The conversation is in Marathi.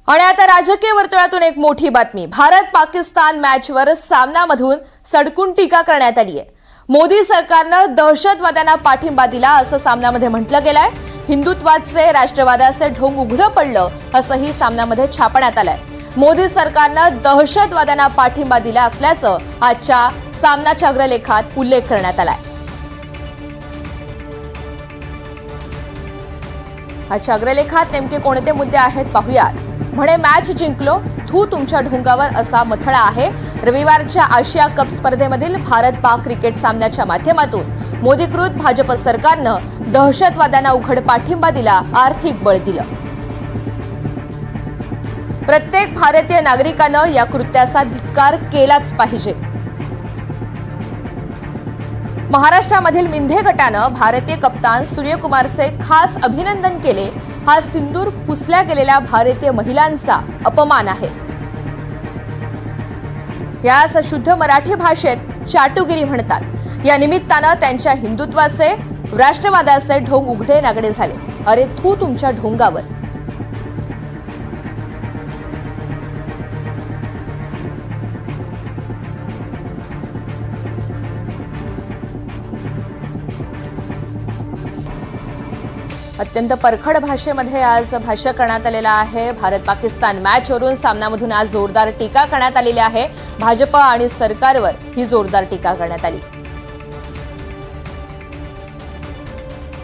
आणि आता राजकीय वर्तुळातून एक मोठी बातमी। भारत पाकिस्तान मॅचवर सामनामधून सडकून टीका करण्यात आली आहे। मोदी सरकारनं दहशतवाद्यांना पाठिंबा दिला असं सामनामध्ये म्हटलं गेलंय। हिंदुत्वाचे राष्ट्रवादाचे ढोंग उघडं पडलं असंही सामनामध्ये छापण्यात आलंय। मोदी सरकारनं दहशतवाद्यांना पाठिंबा दिला असल्याचं आजच्या सामनाच्या अग्रलेखात उल्लेख करण्यात आलाय। आजच्या अग्रलेखात नेमके कोणते मुद्दे आहेत पाहूयात। म्हणे मॅच जिंकलो, थू तुमच्या ढोंगावर असा मथळा आहे। रविवारच्या आशिया कप स्पर्धेमधील भारत पाक क्रिकेट सामन्याच्या माध्यमातून मोदीकृत भाजप सरकारनं दहशतवाद्यांना उघड पाठिंबा दिला, आर्थिक बळ दिलं। प्रत्येक भारतीय नागरिकानं या कृत्याचा धिक्कार केलाच पाहिजे। महाराष्ट्रामधील मिंधे गटानं भारतीय कप्तान सूर्यकुमारचे खास अभिनंदन केले। हा सिंदूर पुसल्या गेलेल्या भारतीय महिलांचा अपमान आहे। यास शुद्ध मराठी भाषेत चाटुगिरी म्हणतात। या निमित्तानं त्यांच्या हिंदुत्वाचे राष्ट्रवादाचे ढोंग उघडे नागडे झाले। अरे थू तुमच्या ढोंगावर। अत्यंत परखड भाषेमध्ये आज भाष्य करण्यात आलेलं आहे। भारत पाकिस्तान मॅचवरून सामन्यामधून आज जोरदार टीका करण्यात आलेली आहे। भाजप आणि सरकारवर ही जोरदार टीका करण्यात आली।